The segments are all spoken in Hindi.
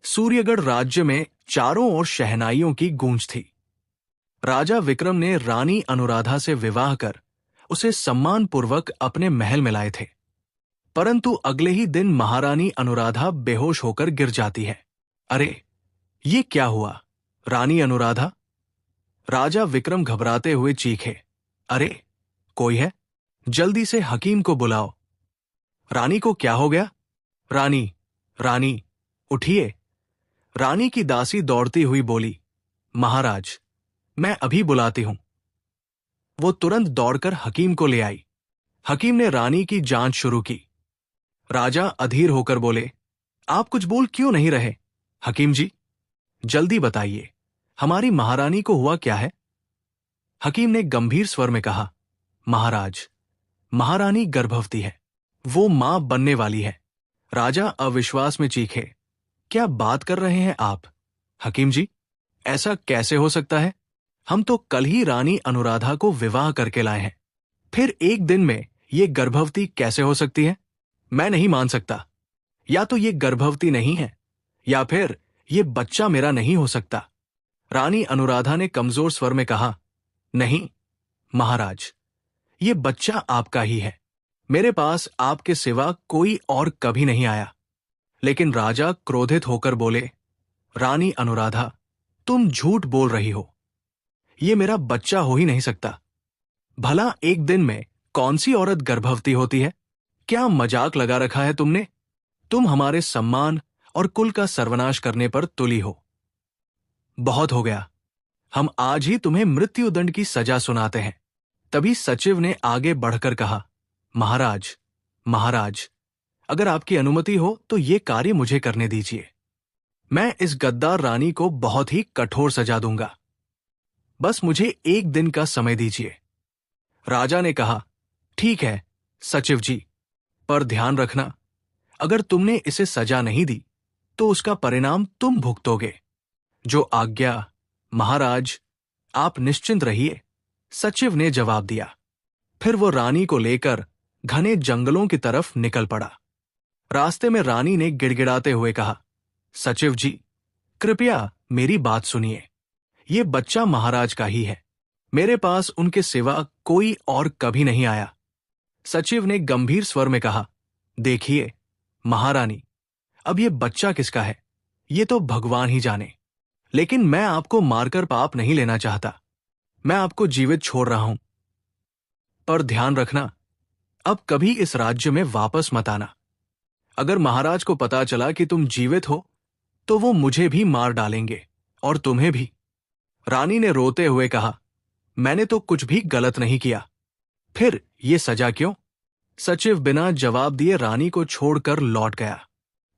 सूर्यगढ़ राज्य में चारों ओर शहनाइयों की गूंज थी। राजा विक्रम ने रानी अनुराधा से विवाह कर उसे सम्मानपूर्वक अपने महल में लाए थे, परंतु अगले ही दिन महारानी अनुराधा बेहोश होकर गिर जाती है। अरे, ये क्या हुआ? रानी अनुराधा! राजा विक्रम घबराते हुए चीखे, अरे, कोई है? जल्दी से हकीम को बुलाओ। रानी को क्या हो गया? रानी, रानी, उठिए। रानी की दासी दौड़ती हुई बोली, महाराज, मैं अभी बुलाती हूं। वो तुरंत दौड़कर हकीम को ले आई। हकीम ने रानी की जांच शुरू की। राजा अधीर होकर बोले, आप कुछ बोल क्यों नहीं रहे? हकीम जी, जल्दी बताइए, हमारी महारानी को हुआ क्या है? हकीम ने गंभीर स्वर में कहा, महाराज, महारानी गर्भवती है, वो मां बनने वाली है। राजा अविश्वास में चीखे, क्या बात कर रहे हैं आप? हकीम जी, ऐसा कैसे हो सकता है? हम तो कल ही रानी अनुराधा को विवाह करके लाए हैं, फिर एक दिन में ये गर्भवती कैसे हो सकती है? मैं नहीं मान सकता। या तो ये गर्भवती नहीं है, या फिर ये बच्चा मेरा नहीं हो सकता। रानी अनुराधा ने कमजोर स्वर में कहा, नहीं महाराज, ये बच्चा आपका ही है। मेरे पास आपके सिवा कोई और कभी नहीं आया। लेकिन राजा क्रोधित होकर बोले, रानी अनुराधा, तुम झूठ बोल रही हो। ये मेरा बच्चा हो ही नहीं सकता। भला एक दिन में कौन सी औरत गर्भवती होती है? क्या मजाक लगा रखा है तुमने? तुम हमारे सम्मान और कुल का सर्वनाश करने पर तुली हो। बहुत हो गया, हम आज ही तुम्हें मृत्युदंड की सजा सुनाते हैं। तभी सचिव ने आगे बढ़कर कहा, महाराज, महाराज, अगर आपकी अनुमति हो तो ये कार्य मुझे करने दीजिए। मैं इस गद्दार रानी को बहुत ही कठोर सजा दूंगा। बस मुझे एक दिन का समय दीजिए। राजा ने कहा, ठीक है सचिव जी, पर ध्यान रखना, अगर तुमने इसे सजा नहीं दी तो उसका परिणाम तुम भुगतोगे। जो आज्ञा महाराज, आप निश्चिंत रहिए, सचिव ने जवाब दिया। फिर वो रानी को लेकर घने जंगलों की तरफ निकल पड़ा। रास्ते में रानी ने गिड़गिड़ाते हुए कहा, सचिव जी, कृपया मेरी बात सुनिए। ये बच्चा महाराज का ही है। मेरे पास उनके सिवा कोई और कभी नहीं आया। सचिव ने गंभीर स्वर में कहा, देखिए महारानी, अब ये बच्चा किसका है ये तो भगवान ही जाने, लेकिन मैं आपको मारकर पाप नहीं लेना चाहता। मैं आपको जीवित छोड़ रहा हूं, पर ध्यान रखना, अब कभी इस राज्य में वापस मत आना। अगर महाराज को पता चला कि तुम जीवित हो तो वो मुझे भी मार डालेंगे और तुम्हें भी। रानी ने रोते हुए कहा, मैंने तो कुछ भी गलत नहीं किया, फिर ये सजा क्यों? सचिव बिना जवाब दिए रानी को छोड़कर लौट गया।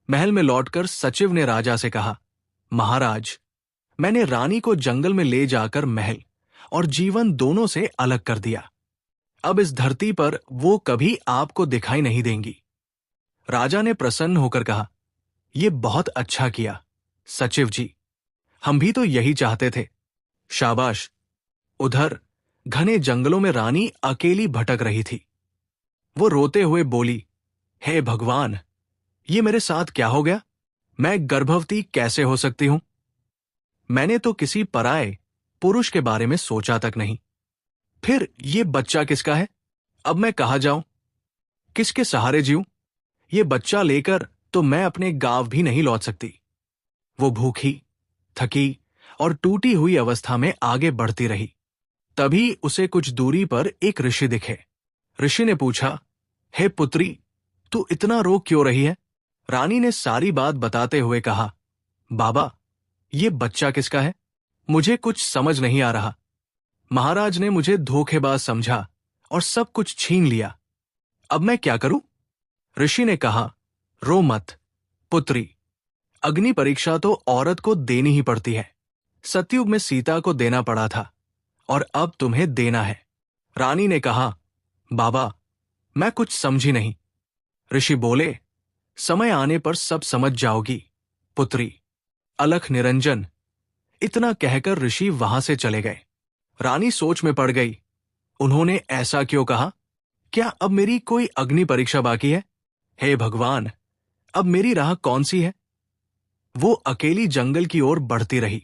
महल में लौटकर सचिव ने राजा से कहा, महाराज, मैंने रानी को जंगल में ले जाकर महल और जीवन दोनों से अलग कर दिया। अब इस धरती पर वो कभी आपको दिखाई नहीं देंगी। राजा ने प्रसन्न होकर कहा, ये बहुत अच्छा किया सचिव जी, हम भी तो यही चाहते थे। शाबाश। उधर घने जंगलों में रानी अकेली भटक रही थी। वो रोते हुए बोली, हे भगवान, ये मेरे साथ क्या हो गया? मैं गर्भवती कैसे हो सकती हूं? मैंने तो किसी पराये पुरुष के बारे में सोचा तक नहीं। फिर ये बच्चा किसका है? अब मैं कहाँ जाऊं? किसके सहारे जीऊं? ये बच्चा लेकर तो मैं अपने गांव भी नहीं लौट सकती। वो भूखी, थकी और टूटी हुई अवस्था में आगे बढ़ती रही। तभी उसे कुछ दूरी पर एक ऋषि दिखे। ऋषि ने पूछा, हे पुत्री, तू इतना रो क्यों रही है? रानी ने सारी बात बताते हुए कहा, बाबा, ये बच्चा किसका है? मुझे कुछ समझ नहीं आ रहा। महाराज ने मुझे धोखेबाज समझा और सब कुछ छीन लिया। अब मैं क्या करूं? ऋषि ने कहा, रो मत पुत्री, अग्नि परीक्षा तो औरत को देनी ही पड़ती है। सतयुग में सीता को देना पड़ा था और अब तुम्हें देना है। रानी ने कहा, बाबा, मैं कुछ समझी नहीं। ऋषि बोले, समय आने पर सब समझ जाओगी पुत्री। अलख निरंजन। इतना कहकर ऋषि वहां से चले गए। रानी सोच में पड़ गई। उन्होंने ऐसा क्यों कहा? क्या अब मेरी कोई अग्नि परीक्षा बाकी है? हे भगवान, अब मेरी राह कौन सी है? वो अकेली जंगल की ओर बढ़ती रही।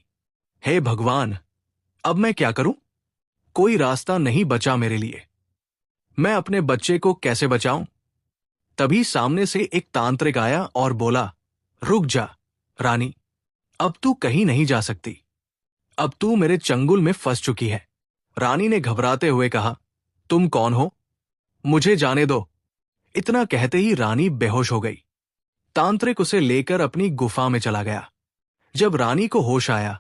हे भगवान, अब मैं क्या करूं? कोई रास्ता नहीं बचा मेरे लिए। मैं अपने बच्चे को कैसे बचाऊं? तभी सामने से एक तांत्रिक आया और बोला, रुक जा रानी, अब तू कहीं नहीं जा सकती। अब तू मेरे चंगुल में फंस चुकी है। रानी ने घबराते हुए कहा, तुम कौन हो? मुझे जाने दो। इतना कहते ही रानी बेहोश हो गई। तांत्रिक उसे लेकर अपनी गुफा में चला गया। जब रानी को होश आया,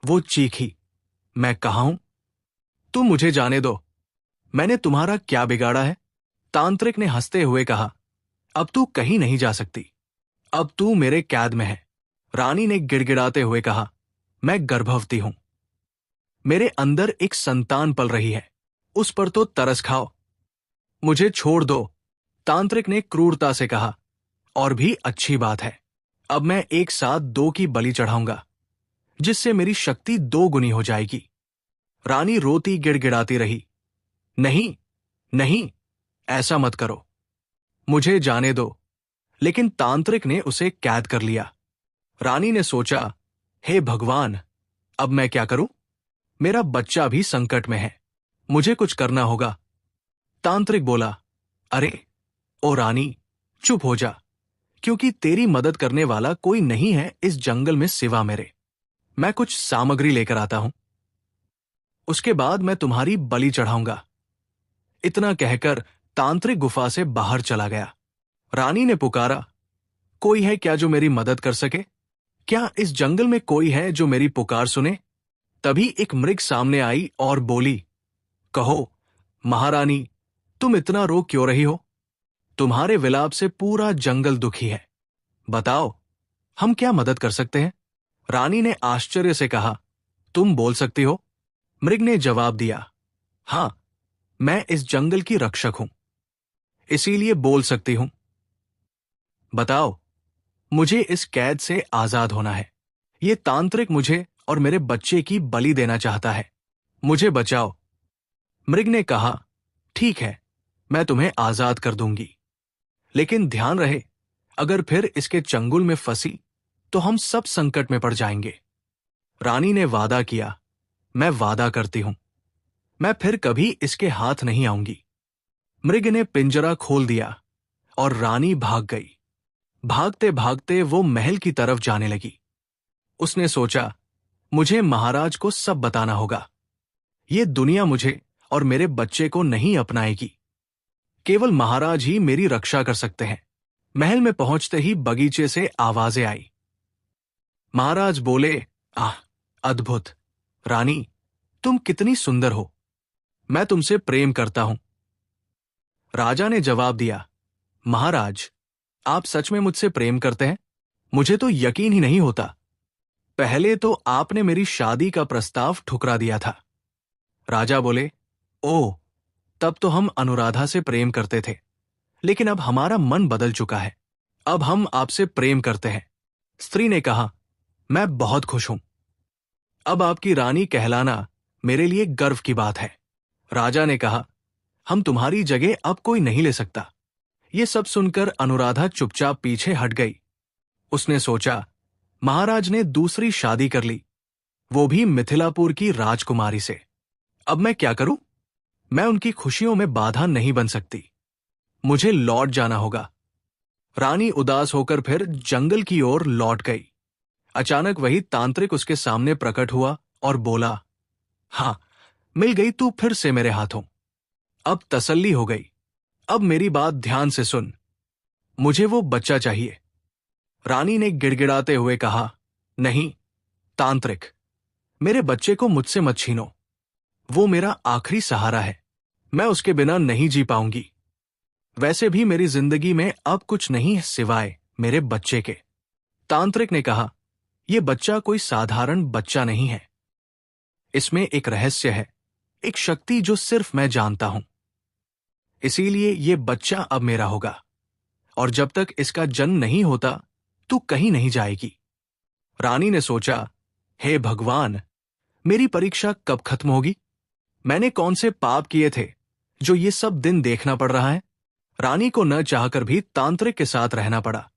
वो चीखी, मैं कहाँ हूं? तुम मुझे जाने दो। मैंने तुम्हारा क्या बिगाड़ा है? तांत्रिक ने हंसते हुए कहा, अब तू कहीं नहीं जा सकती। अब तू मेरे कैद में है। रानी ने गिड़गिड़ाते हुए कहा, मैं गर्भवती हूं। मेरे अंदर एक संतान पल रही है। उस पर तो तरस खाओ। मुझे छोड़ दो। तांत्रिक ने क्रूरता से कहा, और भी अच्छी बात है, अब मैं एक साथ 2 की बलि चढ़ाऊंगा, जिससे मेरी शक्ति 2 गुनी हो जाएगी। रानी रोती गिड़गिड़ाती रही, नहीं नहीं, ऐसा मत करो, मुझे जाने दो। लेकिन तांत्रिक ने उसे कैद कर लिया। रानी ने सोचा, हे भगवान, अब मैं क्या करूं? मेरा बच्चा भी संकट में है, मुझे कुछ करना होगा। तांत्रिक बोला, अरे ओ रानी, चुप हो जा, क्योंकि तेरी मदद करने वाला कोई नहीं है इस जंगल में सिवा मेरे। मैं कुछ सामग्री लेकर आता हूं, उसके बाद मैं तुम्हारी बलि चढ़ाऊंगा। इतना कहकर तांत्रिक गुफा से बाहर चला गया। रानी ने पुकारा, कोई है क्या जो मेरी मदद कर सके? क्या इस जंगल में कोई है जो मेरी पुकार सुने? तभी एक मृग सामने आई और बोली, कहो महारानी, तुम इतना रो क्यों रही हो? तुम्हारे विलाप से पूरा जंगल दुखी है। बताओ, हम क्या मदद कर सकते हैं? रानी ने आश्चर्य से कहा, तुम बोल सकती हो? मृग ने जवाब दिया, हां, मैं इस जंगल की रक्षक हूं, इसीलिए बोल सकती हूं। बताओ, मुझे इस कैद से आजाद होना है। ये तांत्रिक मुझे और मेरे बच्चे की बलि देना चाहता है। मुझे बचाओ। मृग ने कहा, ठीक है, मैं तुम्हें आजाद कर दूंगी, लेकिन ध्यान रहे, अगर फिर इसके चंगुल में फंसी तो हम सब संकट में पड़ जाएंगे। रानी ने वादा किया, मैं वादा करती हूं, मैं फिर कभी इसके हाथ नहीं आऊंगी। मृग ने पिंजरा खोल दिया और रानी भाग गई। भागते भागते वो महल की तरफ जाने लगी। उसने सोचा, मुझे महाराज को सब बताना होगा। ये दुनिया मुझे और मेरे बच्चे को नहीं अपनाएगी। केवल महाराज ही मेरी रक्षा कर सकते हैं। महल में पहुंचते ही बगीचे से आवाजें आई। महाराज बोले, आह, अद्भुत! रानी, तुम कितनी सुंदर हो, मैं तुमसे प्रेम करता हूं। राजा ने जवाब दिया, महाराज, आप सच में मुझसे प्रेम करते हैं? मुझे तो यकीन ही नहीं होता। पहले तो आपने मेरी शादी का प्रस्ताव ठुकरा दिया था। राजा बोले, ओह, तब तो हम अनुराधा से प्रेम करते थे, लेकिन अब हमारा मन बदल चुका है। अब हम आपसे प्रेम करते हैं। स्त्री ने कहा, मैं बहुत खुश हूं। अब आपकी रानी कहलाना मेरे लिए गर्व की बात है। राजा ने कहा, हम तुम्हारी जगह अब कोई नहीं ले सकता। ये सब सुनकर अनुराधा चुपचाप पीछे हट गई। उसने सोचा, महाराज ने दूसरी शादी कर ली, वो भी मिथिलापुर की राजकुमारी से। अब मैं क्या करूं? मैं उनकी खुशियों में बाधा नहीं बन सकती। मुझे लौट जाना होगा। रानी उदास होकर फिर जंगल की ओर लौट गई। अचानक वही तांत्रिक उसके सामने प्रकट हुआ और बोला, हां, मिल गई तू फिर से मेरे हाथों। अब तसल्ली हो गई। अब मेरी बात ध्यान से सुन। मुझे वो बच्चा चाहिए। रानी ने गिड़गिड़ाते हुए कहा, नहीं तांत्रिक, मेरे बच्चे को मुझसे मत छीनो। वो मेरा आखिरी सहारा है। मैं उसके बिना नहीं जी पाऊंगी। वैसे भी मेरी जिंदगी में अब कुछ नहीं है सिवाय मेरे बच्चे के। तांत्रिक ने कहा, यह बच्चा कोई साधारण बच्चा नहीं है। इसमें एक रहस्य है, एक शक्ति जो सिर्फ मैं जानता हूं। इसीलिए यह बच्चा अब मेरा होगा, और जब तक इसका जन्म नहीं होता तू कहीं नहीं जाएगी। रानी ने सोचा, हे भगवान, मेरी परीक्षा कब खत्म होगी? मैंने कौन से पाप किए थे जो ये सब दिन देखना पड़ रहा है? रानी को न चाहकर भी तांत्रिक के साथ रहना पड़ा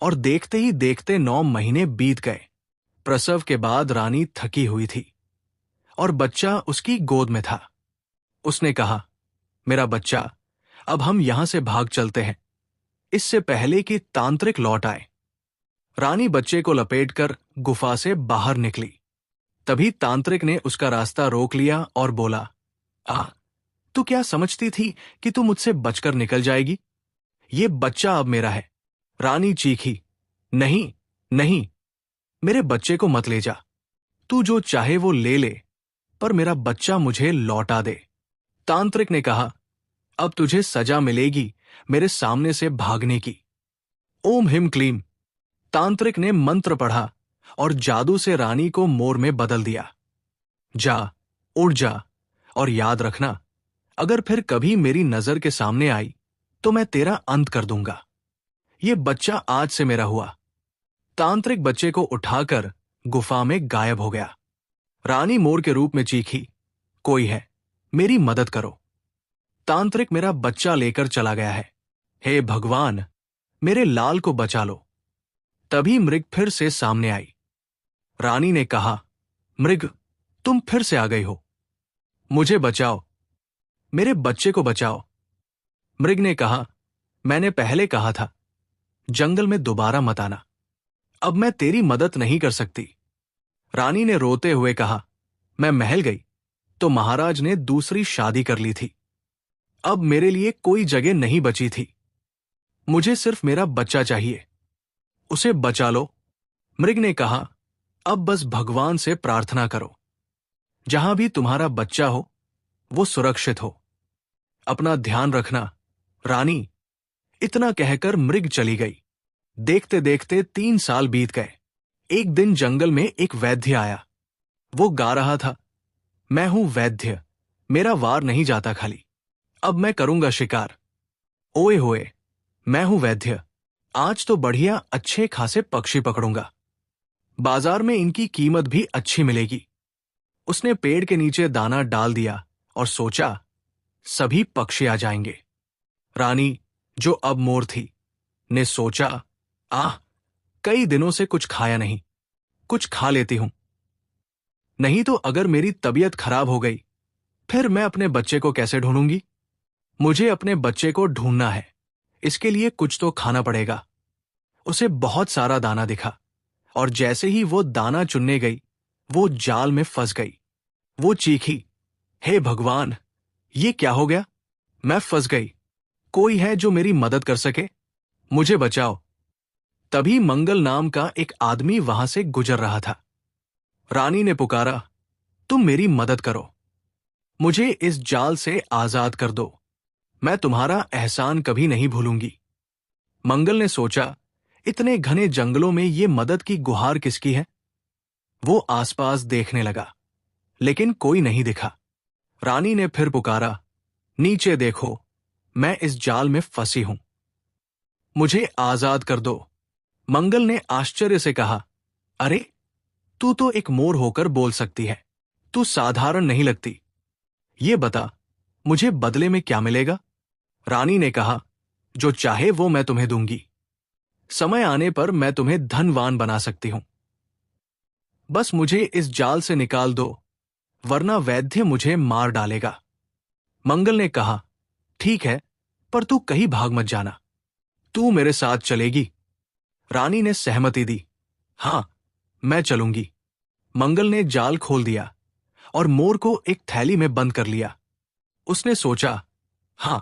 और देखते ही देखते 9 महीने बीत गए। प्रसव के बाद रानी थकी हुई थी और बच्चा उसकी गोद में था। उसने कहा, मेरा बच्चा, अब हम यहां से भाग चलते हैं, इससे पहले कि तांत्रिक लौट आए। रानी बच्चे को लपेटकर गुफा से बाहर निकली। तभी तांत्रिक ने उसका रास्ता रोक लिया और बोला, तू क्या समझती थी कि तू मुझसे बचकर निकल जाएगी? ये बच्चा अब मेरा है। रानी चीखी, नहीं नहीं, मेरे बच्चे को मत ले जा। तू जो चाहे वो ले ले, पर मेरा बच्चा मुझे लौटा दे। तांत्रिक ने कहा, अब तुझे सजा मिलेगी मेरे सामने से भागने की। ओम हिम क्लीम। तांत्रिक ने मंत्र पढ़ा और जादू से रानी को मोर में बदल दिया। जा, उड़ जा, और याद रखना, अगर फिर कभी मेरी नजर के सामने आई तो मैं तेरा अंत कर दूंगा। ये बच्चा आज से मेरा हुआ। तांत्रिक बच्चे को उठाकर गुफा में गायब हो गया। रानी मोर के रूप में चीखी, कोई है, मेरी मदद करो। तांत्रिक मेरा बच्चा लेकर चला गया है। हे भगवान, मेरे लाल को बचा लो। तभी मृग फिर से सामने आई। रानी ने कहा, मृग, तुम फिर से आ गई हो। मुझे बचाओ, मेरे बच्चे को बचाओ। मृग ने कहा, मैंने पहले कहा था, जंगल में दोबारा मत आना। अब मैं तेरी मदद नहीं कर सकती। रानी ने रोते हुए कहा, मैं महल गई तो महाराज ने दूसरी शादी कर ली थी। अब मेरे लिए कोई जगह नहीं बची थी। मुझे सिर्फ मेरा बच्चा चाहिए, उसे बचा लो। मृग ने कहा, अब बस भगवान से प्रार्थना करो, जहां भी तुम्हारा बच्चा हो वो सुरक्षित हो। अपना ध्यान रखना, रानी। इतना कहकर मृग चली गई। देखते देखते 3 साल बीत गए। एक दिन जंगल में एक वैद्य आया। वो गा रहा था, मैं हूं वैद्य, मेरा वार नहीं जाता खाली, अब मैं करूंगा शिकार। ओए होए, मैं हूं वैद्य, आज तो बढ़िया अच्छे खासे पक्षी पकड़ूंगा। बाजार में इनकी कीमत भी अच्छी मिलेगी। उसने पेड़ के नीचे दाना डाल दिया और सोचा, सभी पक्षी आ जाएंगे। रानी, जो अब मोर थी, ने सोचा, कई दिनों से कुछ खाया नहीं, कुछ खा लेती हूं। नहीं तो अगर मेरी तबीयत खराब हो गई, फिर मैं अपने बच्चे को कैसे ढूंढूंगी? मुझे अपने बच्चे को ढूंढना है, इसके लिए कुछ तो खाना पड़ेगा। उसे बहुत सारा दाना दिखा और जैसे ही वो दाना चुनने गई, वो जाल में फंस गई। वो चीखी, हे भगवान, ये क्या हो गया? मैं फंस गई। कोई है जो मेरी मदद कर सके? मुझे बचाओ। तभी मंगल नाम का एक आदमी वहां से गुजर रहा था। रानी ने पुकारा, तुम मेरी मदद करो, मुझे इस जाल से आजाद कर दो, मैं तुम्हारा एहसान कभी नहीं भूलूंगी। मंगल ने सोचा, इतने घने जंगलों में ये मदद की गुहार किसकी है? वो आसपास देखने लगा, लेकिन कोई नहीं दिखा। रानी ने फिर पुकारा, नीचे देखो, मैं इस जाल में फंसी हूं, मुझे आजाद कर दो। मंगल ने आश्चर्य से कहा, अरे, तू तो एक मोर होकर बोल सकती है, तू साधारण नहीं लगती। ये बता, मुझे बदले में क्या मिलेगा? रानी ने कहा, जो चाहे वो मैं तुम्हें दूंगी। समय आने पर मैं तुम्हें धनवान बना सकती हूं। बस मुझे इस जाल से निकाल दो, वरना वैद्य मुझे मार डालेगा। मंगल ने कहा, ठीक है, पर तू कहीं भाग मत जाना, तू मेरे साथ चलेगी। रानी ने सहमति दी, हां, मैं चलूंगी। मंगल ने जाल खोल दिया और मोर को एक थैली में बंद कर लिया। उसने सोचा, हां,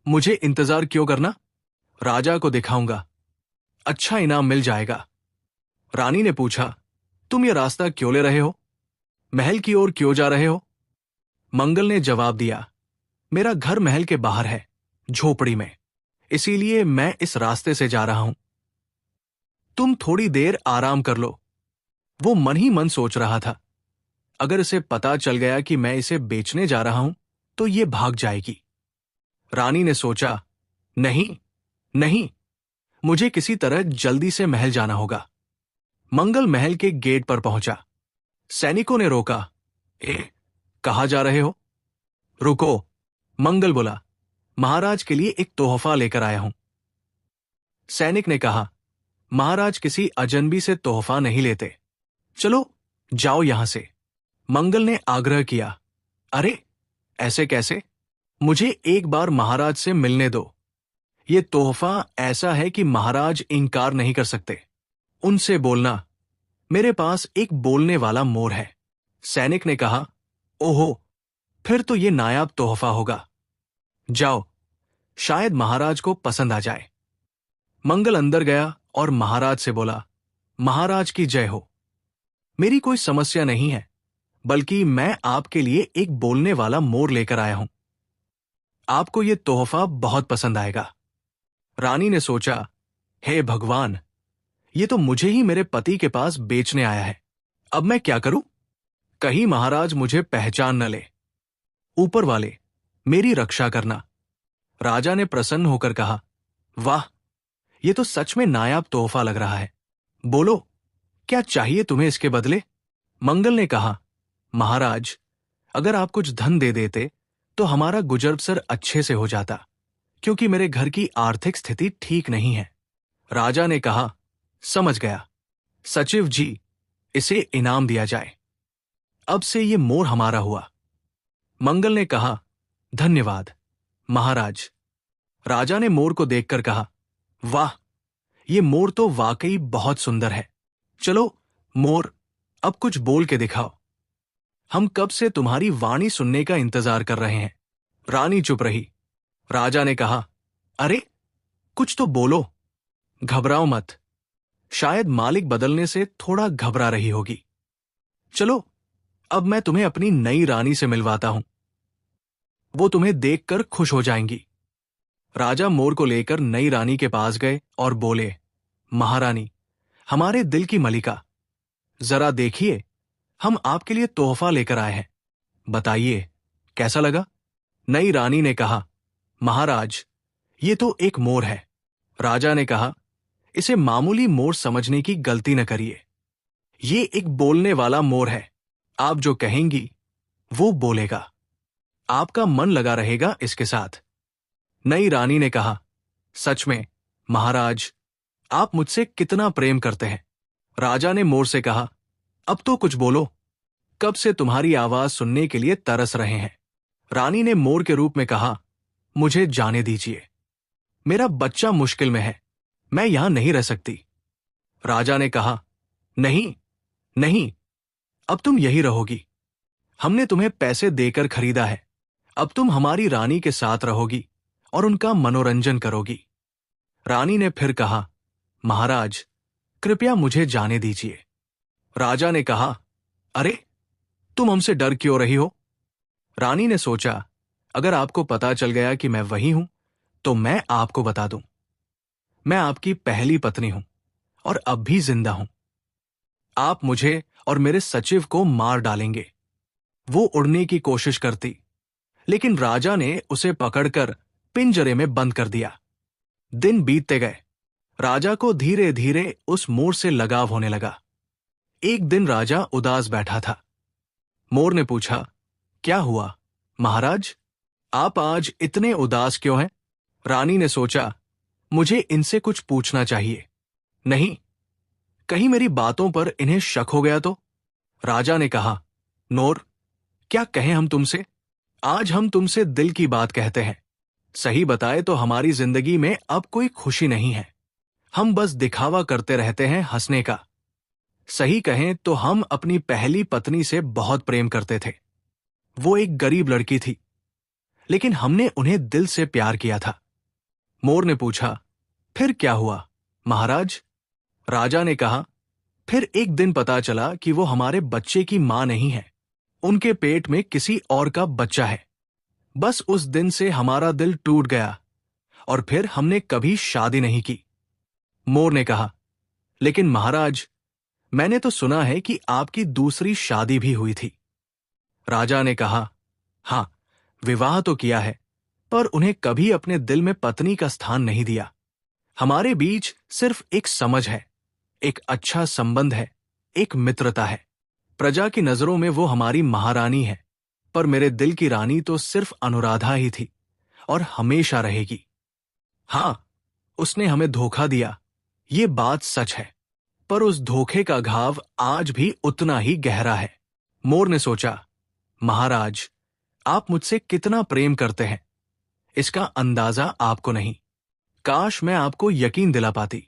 मुझे इंतजार क्यों करना? राजा को दिखाऊंगा, अच्छा इनाम मिल जाएगा। रानी ने पूछा, तुम ये रास्ता क्यों ले रहे हो? महल की ओर क्यों जा रहे हो? मंगल ने जवाब दिया, मेरा घर महल के बाहर है, झोपड़ी में, इसीलिए मैं इस रास्ते से जा रहा हूं। तुम थोड़ी देर आराम कर लो। वो मन ही मन सोच रहा था, अगर इसे पता चल गया कि मैं इसे बेचने जा रहा हूं तो ये भाग जाएगी। रानी ने सोचा, नहीं नहीं, मुझे किसी तरह जल्दी से महल जाना होगा। मंगल महल के गेट पर पहुंचा। सैनिकों ने रोका, कहां जा रहे हो? रुको, मंगल बोला, महाराज के लिए एक तोहफा लेकर आया हूं। सैनिक ने कहा, महाराज किसी अजनबी से तोहफा नहीं लेते। चलो जाओ यहां से। मंगल ने आग्रह किया। अरे ऐसे कैसे? मुझे एक बार महाराज से मिलने दो। ये तोहफा ऐसा है कि महाराज इनकार नहीं कर सकते। उनसे बोलना, मेरे पास एक बोलने वाला मोर है। सैनिक ने कहा, ओहो, फिर तो ये नायाब तोहफा होगा। जाओ, शायद महाराज को पसंद आ जाए। मंगल अंदर गया और महाराज से बोला, महाराज की जय हो। मेरी कोई समस्या नहीं है, बल्कि मैं आपके लिए एक बोलने वाला मोर लेकर आया हूं। आपको ये तोहफा बहुत पसंद आएगा। रानी ने सोचा, हे भगवान, ये तो मुझे ही मेरे पति के पास बेचने आया है। अब मैं क्या करूं? कहीं महाराज मुझे पहचान न ले। ऊपर वाले, मेरी रक्षा करना। राजा ने प्रसन्न होकर कहा, वाह, ये तो सच में नायाब तोहफा लग रहा है। बोलो, क्या चाहिए तुम्हें इसके बदले? मंगल ने कहा, महाराज, अगर आप कुछ धन दे देते तो हमारा गुजर बसर अच्छे से हो जाता, क्योंकि मेरे घर की आर्थिक स्थिति ठीक नहीं है। राजा ने कहा, समझ गया। सचिव जी, इसे इनाम दिया जाए। अब से ये मोर हमारा हुआ। मंगल ने कहा, धन्यवाद महाराज। राजा ने मोर को देखकर कहा, वाह, ये मोर तो वाकई बहुत सुंदर है। चलो मोर, अब कुछ बोल के दिखाओ। हम कब से तुम्हारी वाणी सुनने का इंतजार कर रहे हैं। रानी चुप रही। राजा ने कहा, अरे कुछ तो बोलो। घबराओ मत, शायद मालिक बदलने से थोड़ा घबरा रही होगी। चलो, अब मैं तुम्हें अपनी नई रानी से मिलवाता हूं। वो तुम्हें देखकर खुश हो जाएंगी। राजा मोर को लेकर नई रानी के पास गए और बोले, महारानी, हमारे दिल की मलिका, जरा देखिए, हम आपके लिए तोहफा लेकर आए हैं। बताइए कैसा लगा? नई रानी ने कहा, महाराज, ये तो एक मोर है। राजा ने कहा, इसे मामूली मोर समझने की गलती न करिए। ये एक बोलने वाला मोर है। आप जो कहेंगी वो बोलेगा। आपका मन लगा रहेगा इसके साथ। नई रानी ने कहा, सच में महाराज, आप मुझसे कितना प्रेम करते हैं। राजा ने मोर से कहा, अब तो कुछ बोलो, कब से तुम्हारी आवाज सुनने के लिए तरस रहे हैं। रानी ने मोर के रूप में कहा, मुझे जाने दीजिए, मेरा बच्चा मुश्किल में है, मैं यहां नहीं रह सकती। राजा ने कहा, नहीं नहीं, अब तुम यही रहोगी। हमने तुम्हें पैसे देकर खरीदा है। अब तुम हमारी रानी के साथ रहोगी और उनका मनोरंजन करोगी। रानी ने फिर कहा, महाराज, कृपया मुझे जाने दीजिए। राजा ने कहा, अरे तुम हमसे डर क्यों रही हो? रानी ने सोचा, अगर आपको पता चल गया कि मैं वही हूं तो मैं आपको बता दूं। मैं आपकी पहली पत्नी हूं और अब भी जिंदा हूं। आप मुझे और मेरे सचिव को मार डालेंगे। वो उड़ने की कोशिश करती, लेकिन राजा ने उसे पकड़कर पिंजरे में बंद कर दिया। दिन बीतते गए। राजा को धीरे धीरे उस मोर से लगाव होने लगा। एक दिन राजा उदास बैठा था। मोर ने पूछा, क्या हुआ महाराज, आप आज इतने उदास क्यों हैं? रानी ने सोचा, मुझे इनसे कुछ पूछना चाहिए। नहीं, कहीं मेरी बातों पर इन्हें शक हो गया तो? राजा ने कहा, मोर, क्या कहें हम तुमसे? आज हम तुमसे दिल की बात कहते हैं। सही बताए तो हमारी जिंदगी में अब कोई खुशी नहीं है। हम बस दिखावा करते रहते हैं हंसने का। सही कहें तो हम अपनी पहली पत्नी से बहुत प्रेम करते थे। वो एक गरीब लड़की थी, लेकिन हमने उन्हें दिल से प्यार किया था। मोर ने पूछा, फिर क्या हुआ महाराज? राजा ने कहा, फिर एक दिन पता चला कि वो हमारे बच्चे की मां नहीं है, उनके पेट में किसी और का बच्चा है। बस उस दिन से हमारा दिल टूट गया और फिर हमने कभी शादी नहीं की। मोर ने कहा, लेकिन महाराज, मैंने तो सुना है कि आपकी दूसरी शादी भी हुई थी। राजा ने कहा, हां, विवाह तो किया है, पर उन्हें कभी अपने दिल में पत्नी का स्थान नहीं दिया। हमारे बीच सिर्फ एक समझ है, एक अच्छा संबंध है, एक मित्रता है। प्रजा की नजरों में वो हमारी महारानी है, पर मेरे दिल की रानी तो सिर्फ अनुराधा ही थी, और हमेशा रहेगी। हाँ, उसने हमें धोखा दिया, ये बात सच है, पर उस धोखे का घाव आज भी उतना ही गहरा है। मोर ने सोचा, महाराज, आप मुझसे कितना प्रेम करते हैं, इसका अंदाजा आपको नहीं। काश मैं आपको यकीन दिला पाती।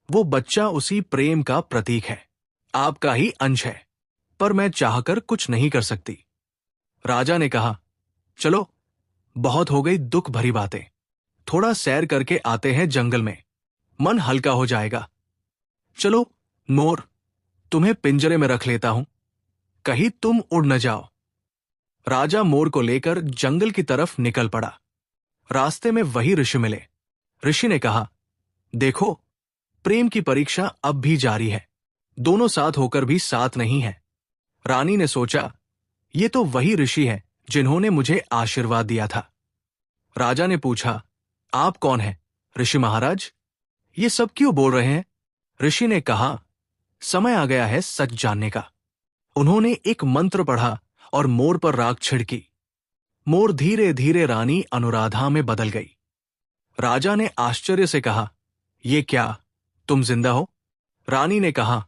वो बच्चा उसी प्रेम का प्रतीक है, आपका ही अंश है, पर मैं चाहकर कुछ नहीं कर सकती। राजा ने कहा, चलो, बहुत हो गई दुख भरी बातें, थोड़ा सैर करके आते हैं जंगल में, मन हल्का हो जाएगा। चलो मोर, तुम्हें पिंजरे में रख लेता हूं, कहीं तुम उड़ न जाओ। राजा मोर को लेकर जंगल की तरफ निकल पड़ा। रास्ते में वही ऋषि मिले। ऋषि ने कहा, देखो, प्रेम की परीक्षा अब भी जारी है, दोनों साथ होकर भी साथ नहीं है। रानी ने सोचा, ये तो वही ऋषि हैं जिन्होंने मुझे आशीर्वाद दिया था। राजा ने पूछा, आप कौन हैं, ऋषि महाराज? ये सब क्यों बोल रहे हैं? ऋषि ने कहा, समय आ गया है सच जानने का। उन्होंने एक मंत्र पढ़ा और मोर पर राख छिड़की। मोर धीरे धीरे रानी अनुराधा में बदल गई। राजा ने आश्चर्य से कहा, ये क्या, तुम जिंदा हो? रानी ने कहा,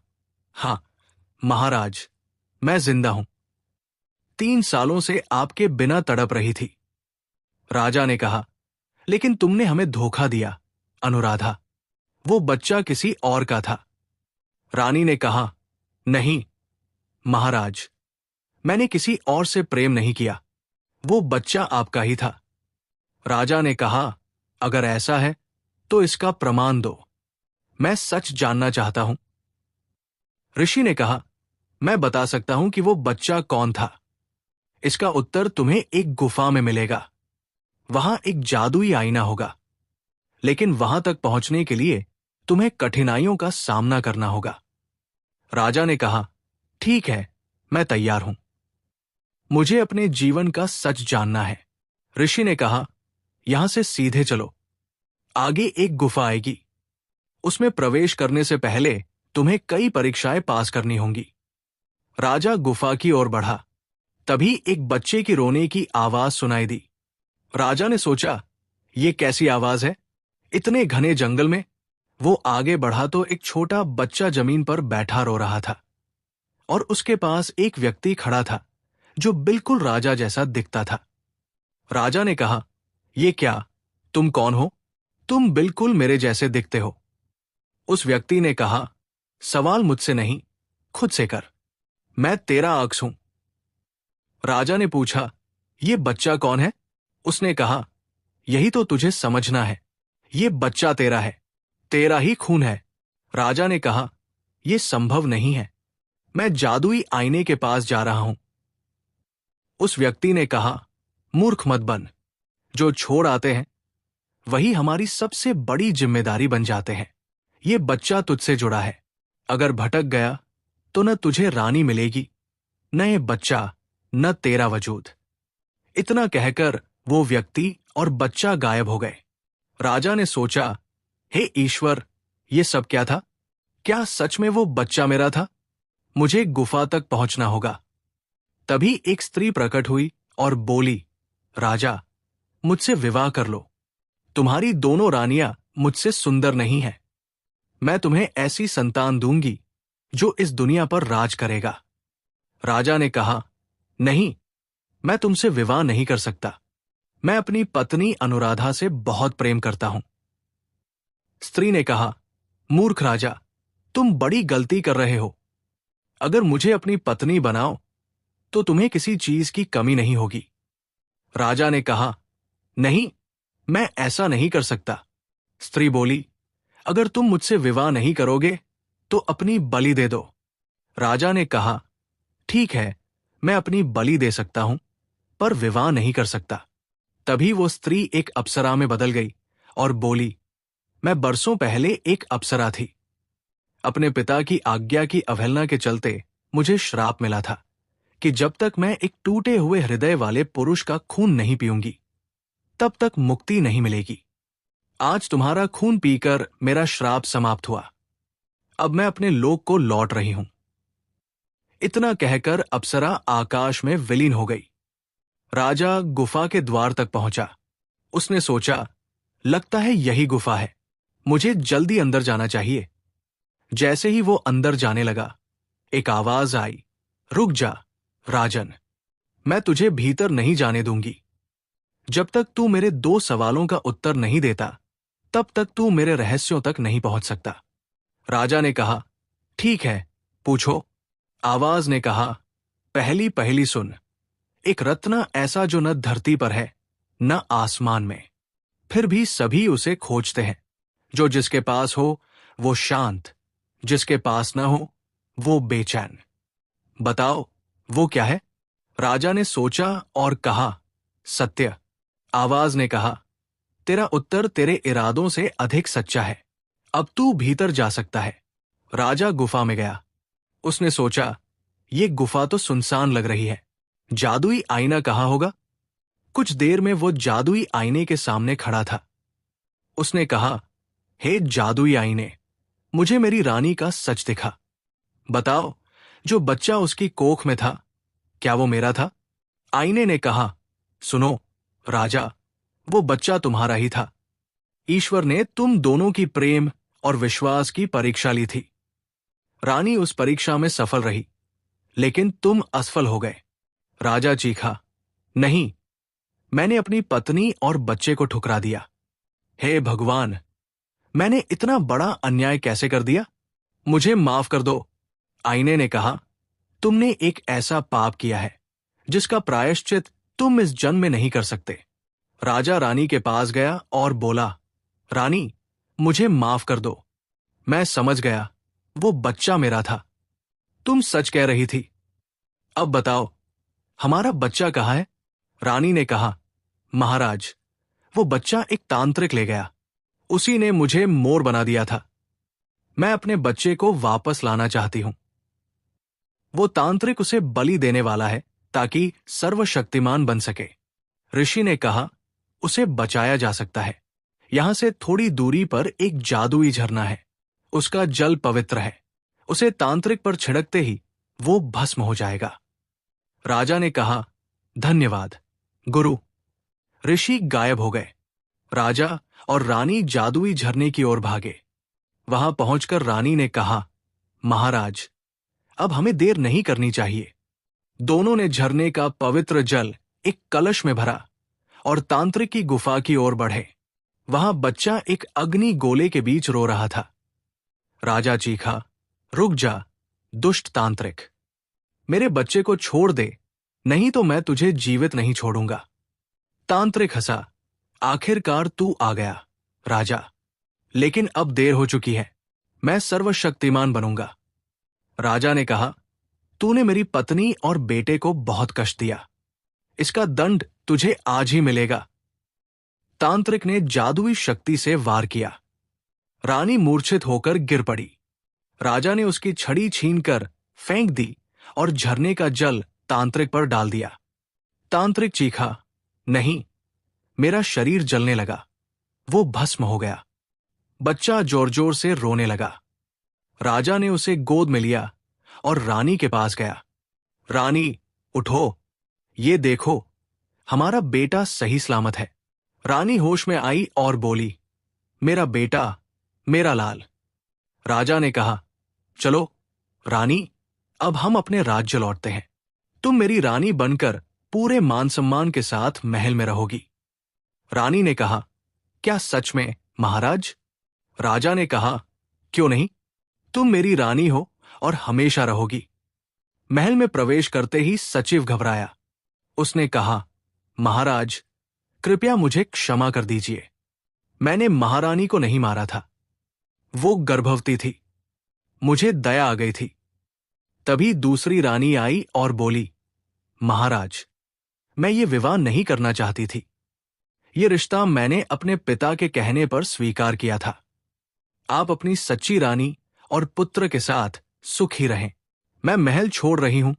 हाँ महाराज, मैं जिंदा हूं। 3 सालों से आपके बिना तड़प रही थी। राजा ने कहा, लेकिन तुमने हमें धोखा दिया अनुराधा, वो बच्चा किसी और का था। रानी ने कहा, नहीं महाराज, मैंने किसी और से प्रेम नहीं किया, वो बच्चा आपका ही था। राजा ने कहा, अगर ऐसा है तो इसका प्रमाण दो, मैं सच जानना चाहता हूं। ऋषि ने कहा, मैं बता सकता हूं कि वो बच्चा कौन था। इसका उत्तर तुम्हें एक गुफा में मिलेगा। वहां एक जादुई आईना होगा, लेकिन वहां तक पहुंचने के लिए तुम्हें कठिनाइयों का सामना करना होगा। राजा ने कहा, ठीक है, मैं तैयार हूं, मुझे अपने जीवन का सच जानना है। ऋषि ने कहा, यहां से सीधे चलो, आगे एक गुफा आएगी, उसमें प्रवेश करने से पहले तुम्हें कई परीक्षाएं पास करनी होंगी। राजा गुफा की ओर बढ़ा, तभी एक बच्चे की रोने की आवाज सुनाई दी। राजा ने सोचा, ये कैसी आवाज है, इतने घने जंगल में? वो आगे बढ़ा तो एक छोटा बच्चा जमीन पर बैठा रो रहा था, और उसके पास एक व्यक्ति खड़ा था जो बिल्कुल राजा जैसा दिखता था। राजा ने कहा, ये क्या, तुम कौन हो? तुम बिल्कुल मेरे जैसे दिखते हो। उस व्यक्ति ने कहा, सवाल मुझसे नहीं, खुद से कर, मैं तेरा अक्स हूं। राजा ने पूछा, ये बच्चा कौन है? उसने कहा, यही तो तुझे समझना है, ये बच्चा तेरा ही खून है। राजा ने कहा, यह संभव नहीं है, मैं जादुई आईने के पास जा रहा हूं। उस व्यक्ति ने कहा, मूर्ख मत बन, जो छोड़ आते हैं वही हमारी सबसे बड़ी जिम्मेदारी बन जाते हैं। ये बच्चा तुझसे जुड़ा है, अगर भटक गया तो न तुझे रानी मिलेगी, न ये बच्चा, न तेरा वजूद। इतना कहकर वो व्यक्ति और बच्चा गायब हो गए। राजा ने सोचा, हे ईश्वर, ये सब क्या था? क्या सच में वो बच्चा मेरा था? मुझे गुफा तक पहुंचना होगा। तभी एक स्त्री प्रकट हुई और बोली, राजा, मुझसे विवाह कर लो, तुम्हारी दोनों रानियां मुझसे सुंदर नहीं हैं। मैं तुम्हें ऐसी संतान दूंगी जो इस दुनिया पर राज करेगा। राजा ने कहा, नहीं, मैं तुमसे विवाह नहीं कर सकता, मैं अपनी पत्नी अनुराधा से बहुत प्रेम करता हूं। स्त्री ने कहा, मूर्ख राजा, तुम बड़ी गलती कर रहे हो। अगर मुझे अपनी पत्नी बनाओ तो तुम्हें किसी चीज की कमी नहीं होगी। राजा ने कहा, नहीं, मैं ऐसा नहीं कर सकता। स्त्री बोली, अगर तुम मुझसे विवाह नहीं करोगे तो अपनी बलि दे दो। राजा ने कहा, ठीक है, मैं अपनी बलि दे सकता हूं, पर विवाह नहीं कर सकता। तभी वो स्त्री एक अप्सरा में बदल गई और बोली, मैं बरसों पहले एक अप्सरा थी। अपने पिता की आज्ञा की अवहेलना के चलते मुझे श्राप मिला था कि जब तक मैं एक टूटे हुए हृदय वाले पुरुष का खून नहीं पीऊंगी, तब तक मुक्ति नहीं मिलेगी। आज तुम्हारा खून पीकर मेरा श्राप समाप्त हुआ। अब मैं अपने लोक को लौट रही हूं। इतना कहकर अप्सरा आकाश में विलीन हो गई। राजा गुफा के द्वार तक पहुंचा। उसने सोचा, लगता है यही गुफा है, मुझे जल्दी अंदर जाना चाहिए। जैसे ही वो अंदर जाने लगा, एक आवाज आई, रुक जा राजन, मैं तुझे भीतर नहीं जाने दूंगी। जब तक तू मेरे 2 सवालों का उत्तर नहीं देता, तब तक तू मेरे रहस्यों तक नहीं पहुंच सकता। राजा ने कहा, ठीक है, पूछो। आवाज ने कहा, पहली पहली सुन, एक रत्न ऐसा जो न धरती पर है न आसमान में, फिर भी सभी उसे खोजते हैं। जो जिसके पास हो वो शांत, जिसके पास न हो वो बेचैन। बताओ वो क्या है? राजा ने सोचा और कहा, सत्य। आवाज ने कहा, तेरा उत्तर तेरे इरादों से अधिक सच्चा है, अब तू भीतर जा सकता है। राजा गुफा में गया। उसने सोचा, ये गुफा तो सुनसान लग रही है, जादुई आईना कहाँ होगा? कुछ देर में वो जादुई आईने के सामने खड़ा था। उसने कहा, हे जादुई आईने, मुझे मेरी रानी का सच दिखा। बताओ, जो बच्चा उसकी कोख में था, क्या वो मेरा था? आईने ने कहा, सुनो राजा, वो बच्चा तुम्हारा ही था। ईश्वर ने तुम दोनों की प्रेम और विश्वास की परीक्षा ली थी। रानी उस परीक्षा में सफल रही, लेकिन तुम असफल हो गए। राजा चीखा, नहीं, मैंने अपनी पत्नी और बच्चे को ठुकरा दिया। हे भगवान, मैंने इतना बड़ा अन्याय कैसे कर दिया? मुझे माफ कर दो। आईने ने कहा, तुमने एक ऐसा पाप किया है जिसका प्रायश्चित तुम इस जन्म में नहीं कर सकते। राजा रानी के पास गया और बोला, रानी, मुझे माफ कर दो। मैं समझ गया, वो बच्चा मेरा था। तुम सच कह रही थी। अब बताओ, हमारा बच्चा कहाँ है? रानी ने कहा, महाराज, वो बच्चा एक तांत्रिक ले गया, उसी ने मुझे मोर बना दिया था। मैं अपने बच्चे को वापस लाना चाहती हूं। वो तांत्रिक उसे बलि देने वाला है ताकि सर्वशक्तिमान बन सके। ऋषि ने कहा, उसे बचाया जा सकता है। यहां से थोड़ी दूरी पर एक जादुई झरना है, उसका जल पवित्र है, उसे तांत्रिक पर छिड़कते ही वो भस्म हो जाएगा। राजा ने कहा, धन्यवाद गुरु। ऋषि गायब हो गए। राजा और रानी जादुई झरने की ओर भागे। वहां पहुंचकर रानी ने कहा, महाराज, अब हमें देर नहीं करनी चाहिए। दोनों ने झरने का पवित्र जल एक कलश में भरा और तांत्रिक की गुफा की ओर बढ़े। वहां बच्चा एक अग्नि गोले के बीच रो रहा था। राजा चीखा, रुक जा दुष्ट तांत्रिक, मेरे बच्चे को छोड़ दे, नहीं तो मैं तुझे जीवित नहीं छोड़ूंगा। तांत्रिक हंसा, आखिरकार तू आ गया राजा, लेकिन अब देर हो चुकी है, मैं सर्वशक्तिमान बनूंगा। राजा ने कहा, तूने मेरी पत्नी और बेटे को बहुत कष्ट दिया, इसका दंड तुझे आज ही मिलेगा। तांत्रिक ने जादुई शक्ति से वार किया। रानी मूर्छित होकर गिर पड़ी। राजा ने उसकी छड़ी छीनकर फेंक दी और झरने का जल तांत्रिक पर डाल दिया। तांत्रिक चीखा, नहीं, मेरा शरीर जलने लगा, वो भस्म हो गया। बच्चा जोर जोर से रोने लगा। राजा ने उसे गोद में लिया और रानी के पास गया। रानी, उठो, ये देखो, हमारा बेटा सही सलामत है। रानी होश में आई और बोली, मेरा बेटा, मेरा लाल। राजा ने कहा, चलो रानी, अब हम अपने राज्य लौटते हैं। तुम मेरी रानी बनकर पूरे मान सम्मान के साथ महल में रहोगी। रानी ने कहा, क्या सच में महाराज? राजा ने कहा, क्यों नहीं, तुम मेरी रानी हो और हमेशा रहोगी। महल में प्रवेश करते ही सचिव घबराया। उसने कहा, महाराज, कृपया मुझे क्षमा कर दीजिए, मैंने महारानी को नहीं मारा था, वो गर्भवती थी, मुझे दया आ गई थी। तभी दूसरी रानी आई और बोली, महाराज, मैं ये विवाह नहीं करना चाहती थी, ये रिश्ता मैंने अपने पिता के कहने पर स्वीकार किया था। आप अपनी सच्ची रानी और पुत्र के साथ सुखी रहें, मैं महल छोड़ रही हूं।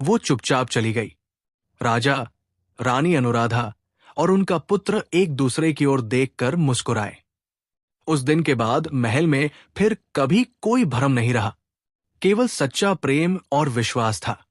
वो चुपचाप चली गई। राजा, रानी अनुराधा और उनका पुत्र एक दूसरे की ओर देखकर मुस्कुराए। उस दिन के बाद महल में फिर कभी कोई भ्रम नहीं रहा, केवल सच्चा प्रेम और विश्वास था।